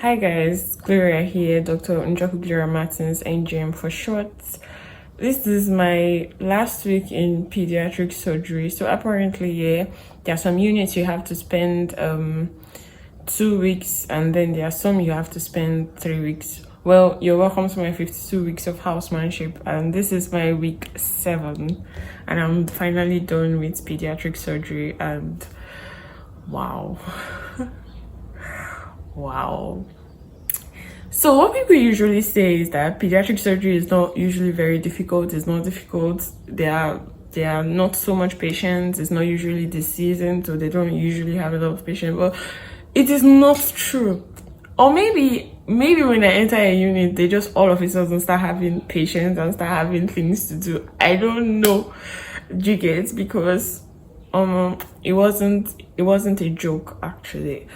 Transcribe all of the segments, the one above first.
Hi guys, Gloria here, Dr. Njoku Gloria Martins, NGM for short. This is my last week in pediatric surgery. So apparently, there are some units you have to spend 2 weeks, and then there are some you have to spend 3 weeks. Well, you're welcome to my 52 weeks of housemanship, and this is my week 7, and I'm finally done with pediatric surgery, and wow. Wow. So what people usually say is that pediatric surgery is not usually very difficult. It's not difficult. There are not so much patients. It's not usually this season, so they don't usually have a lot of patients. But it is not true. Or maybe when I enter a unit, they just all of a sudden start having patients and start having things to do. I don't know. Do you get? Because it wasn't a joke actually.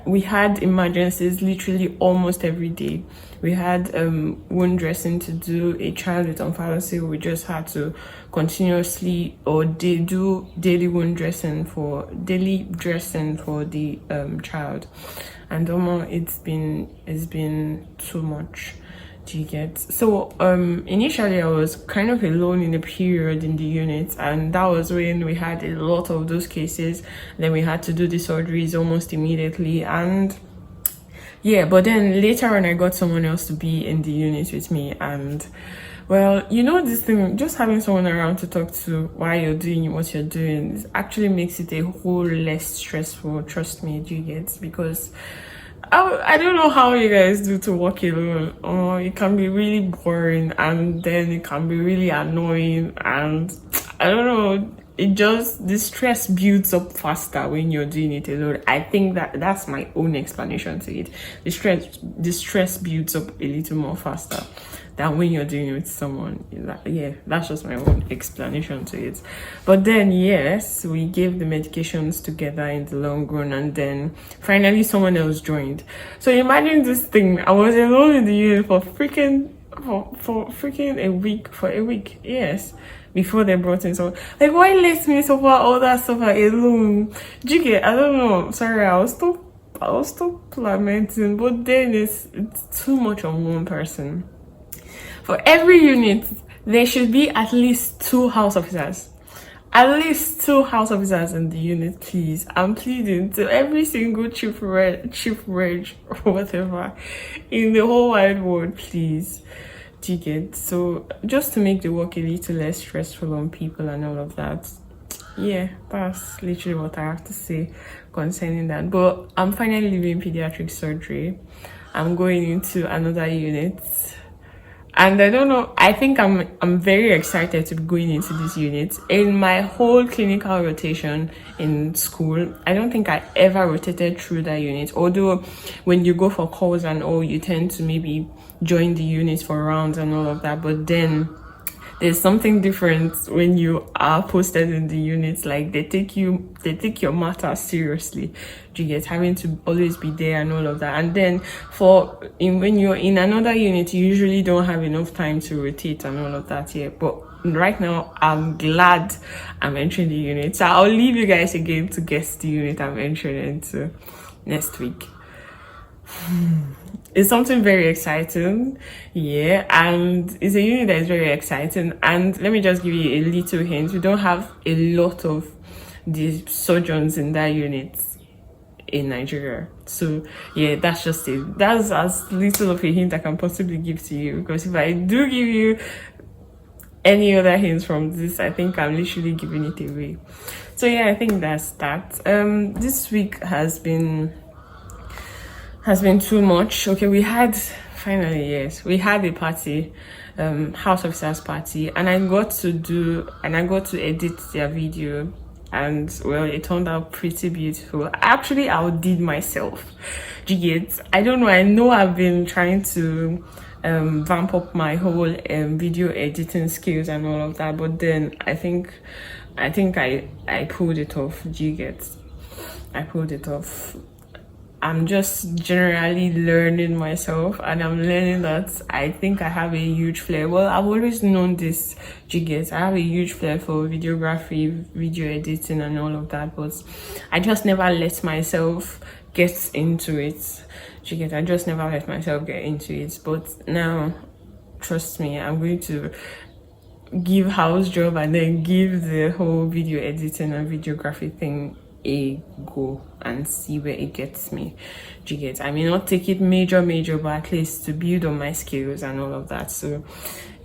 We had emergencies literally almost every day. We had wound dressing to do. A child with unfallopian, we just had to continuously do daily wound dressing for the child, and it's been too much. Do you get? So initially I was kind of alone in the period in the unit, and that was when we had a lot of those cases. Then we had to do the surgeries almost immediately, and but then later on I got someone else to be in the unit with me, and well, this thing, just having someone around to talk to while you're doing what you're doing actually makes it a whole less stressful. Trust me, do you get? Because I don't know how you guys do to work alone. It can be really boring, and then it can be really annoying, and I don't know. The stress builds up faster when you're doing it alone. I think that's my own explanation to it. The stress builds up a little more faster than when you're doing it with someone. That's just my own explanation to it. But then yes, we gave the medications together in the long run, and then finally someone else joined. So imagine this thing. I was alone in the unit for freaking a week. Yes. Before they brought in someone. Like, why let me suffer all that suffer alone? Jiggy, I don't know. Sorry, I'll stop lamenting, but then it's too much on one person. For every unit, there should be at least 2 house officers. At least 2 house officers in the unit, please. I'm pleading to every single chief reg, or whatever, in the whole wide world, please. Ticket. So just to make the work a little less stressful on people and all of that. That's literally what I have to say concerning that. But I'm finally leaving pediatric surgery. I'm going into another unit, and I don't know, I think I'm very excited to be going into this unit. In my whole clinical rotation in school, I don't think I ever rotated through that unit. Although when you go for calls and all, you tend to maybe join the unit for rounds and all of that. But then there's something different when you are posted in the units. Like they take your matter seriously. You get having to always be there and all of that. And then when you're in another unit, you usually don't have enough time to rotate and all of that here. But right now, I'm glad I'm entering the unit. So I'll leave you guys again to guess the unit I'm entering into next week. It's something very exciting, and it's a unit that is very exciting. And let me just give you a little hint: we don't have a lot of the surgeons in that unit in Nigeria. So that's just it. That's as little of a hint I can possibly give to you, because if I do give you any other hints from this, I think I'm literally giving it away. So I think that's that. This week has been too much. Okay, we had a party, house officers party, and I got to edit their video, and well, it turned out pretty beautiful. Actually, I outdid myself. I don't know, I know I've been trying to vamp up my whole video editing skills and all of that, but then I think I pulled it off. I pulled it off. I'm just generally learning myself, and I'm learning that I think I have a huge flair. Well, I've always known this, I have a huge flair for videography, video editing and all of that, but I just never let myself get into it. You get, I just never let myself get into it. But now, trust me, I'm going to give house job and then give the whole video editing and videography thing a go and see where it gets me. Do you get, I may not take it major, but at least to build on my skills and all of that. So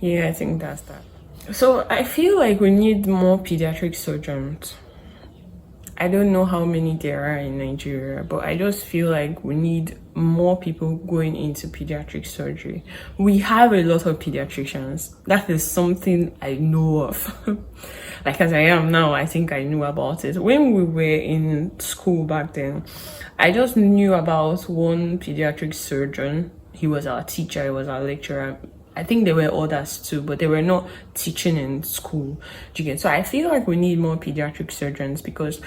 yeah, I think that's that. So I feel like we need more pediatric surgeons. I don't know how many there are in Nigeria, but I just feel like we need more people going into pediatric surgery. We have a lot of pediatricians. That is something I know of. Like as I am now, I think I knew about it. When we were in school back then, I just knew about one pediatric surgeon. He was our teacher, he was our lecturer. I think there were others too, but they were not teaching in school. Do you get? So I feel like we need more pediatric surgeons because,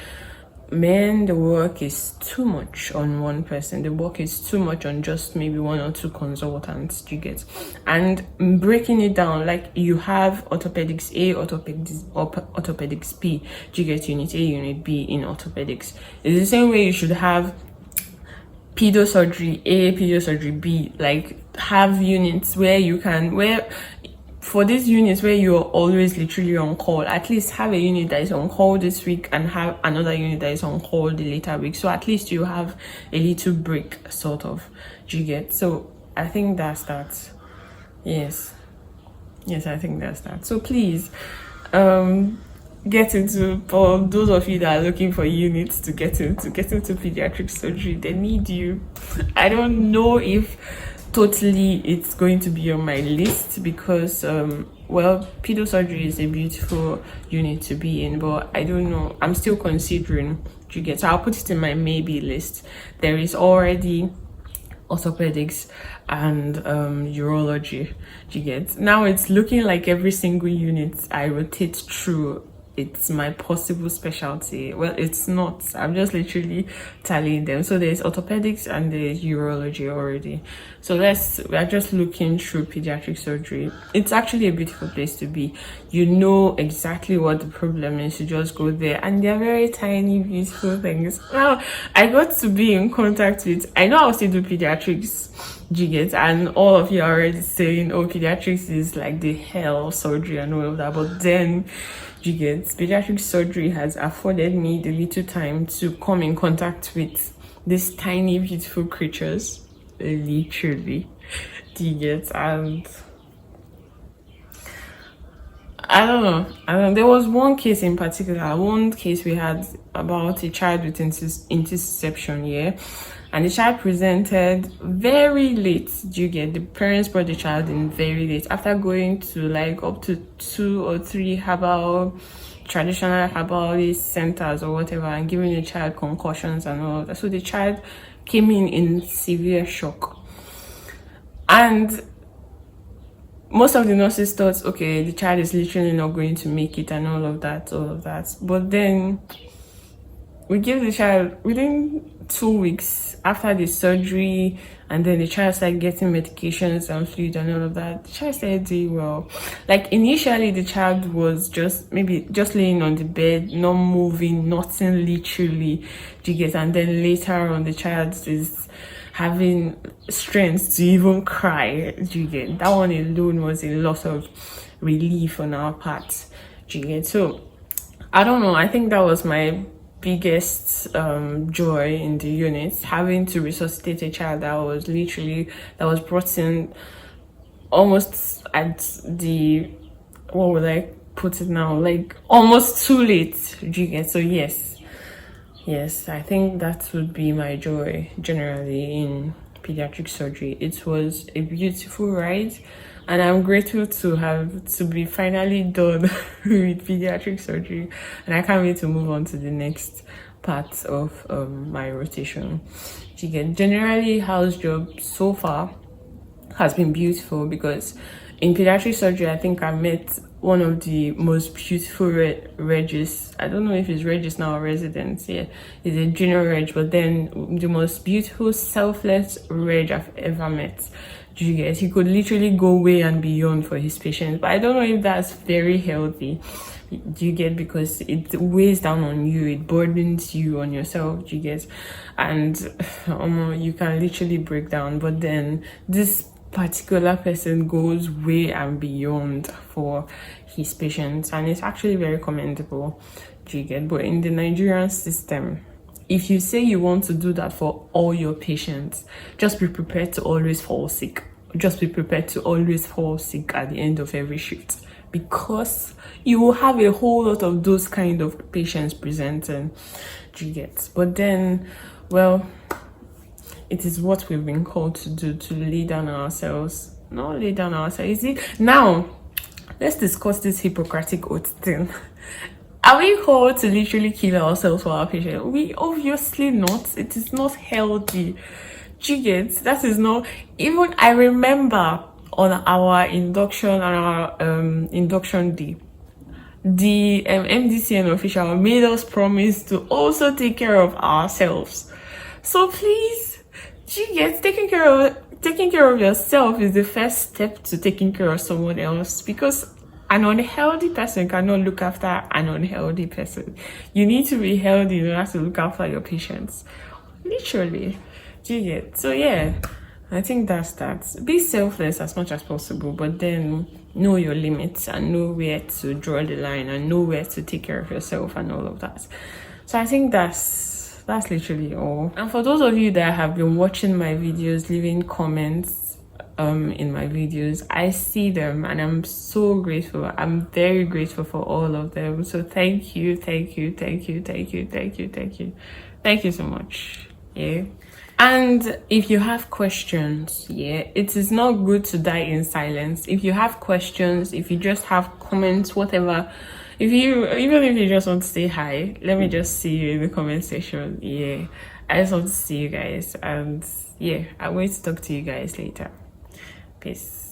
man, the work is too much on one person. The work is too much on just maybe one or two consultants. Do you get? And breaking it down, like you have orthopedics A, orthopedics B. Do you get? Unit A, unit B in orthopedics. It's the same way you should have pedio surgery A, pedio surgery B. Like have units where you can, where for these units where you're always literally on call, at least have a unit that is on call this week and have another unit that is on call the later week. So at least you have a little break, sort of. Do you get? So I think that's that. Yes, I think that's that. So please, get into, for those of you that are looking for units to get into pediatric surgery, they need you. I don't know if totally it's going to be on my list because well, pedo surgery is a beautiful unit to be in, but I don't know, I'm still considering. Do you get? So I'll put it in my maybe list. There is already orthopedics and urology. Do you get? Now it's looking like every single unit I rotate through, it's my possible specialty. Well, it's not. I'm just literally tallying them. So there's orthopedics and there's urology already. So we're just looking through pediatric surgery. It's actually a beautiful place to be. You know exactly what the problem is. You just go there and they're very tiny, beautiful things. Now, I got to be in contact with, I know I'll still do pediatrics, Jiggets, and all of you are already saying, oh, pediatrics is like the hell surgery and all of that. But then, Jiggets, pediatric surgery has afforded me the little time to come in contact with these tiny, beautiful creatures. Literally. Jiggets, and I don't know. There was one case in particular, we had about a child with interception, yeah. And the child presented very late. Do you get? The parents brought the child in very late after going to like up to 2 or 3 traditional herbalist centers or whatever and giving the child concussions and all of that. So the child came in severe shock. And most of the nurses thought, okay, the child is literally not going to make it and all of that. But then we gave the child within 2 weeks after the surgery, and then the child started getting medications and fluid and all of that. The child started doing well. Like initially the child was just laying on the bed, not moving, nothing literally, do you get? And then later on the child is having strength to even cry, do you get? That one alone was a lot of relief on our part, do you get? So I don't know, I think that was my biggest joy in the unit, having to resuscitate a child that was brought in almost at the, what would I put it now, like almost too late, do you get? So yes, I think that would be my joy generally in pediatric surgery. It was a beautiful ride, and I'm grateful to be finally done with pediatric surgery, and I can't wait to move on to the next part of my rotation. Generally, house job so far has been beautiful because in pediatric surgery, I think I met one of the most beautiful regis. I don't know if it's regis now or residents. Yeah, it's a junior reg, but then the most beautiful selfless reg I've ever met. Do you get? He could literally go way and beyond for his patients, but I don't know if that's very healthy. Do you get? Because it weighs down on you, it burdens you on yourself. Do you get? And you can literally break down. But then this particular person goes way and beyond for his patients, and it's actually very commendable. Do you get? But in the Nigerian system, if you say you want to do that for all your patients, just be prepared to always fall sick. Just be prepared to always fall sick at the end of every shift, because you will have a whole lot of those kind of patients presenting. Do you get? But then, well, it is what we've been called to do, to lay down ourselves. Not lay down ourselves. You see, now let's discuss this Hippocratic oath thing. Are we called to literally kill ourselves for our patient? We obviously not. It is not healthy. Do you get? That is not. Even I remember on our induction, on our induction day, the MDCN official made us promise to also take care of ourselves. So please, do you get? Taking care of yourself is the first step to taking care of someone else, because an unhealthy person cannot look after an unhealthy person. You need to be healthy in order to look after your patients. Literally. Do you get? So yeah, I think that's that. Be selfless as much as possible, but then know your limits and know where to draw the line and know where to take care of yourself and all of that. So I think that's literally all. And for those of you that have been watching my videos, leaving comments in my videos, I see them and I'm so grateful. I'm very grateful for all of them. So thank you so much. Yeah. And if you have questions, yeah, it is not good to die in silence. If you have questions, if you just have comments, whatever, even if you just want to say hi, let me just see you in the comment section. Yeah, I just want to see you guys, and yeah, I'm going to talk to you guys later. Peace.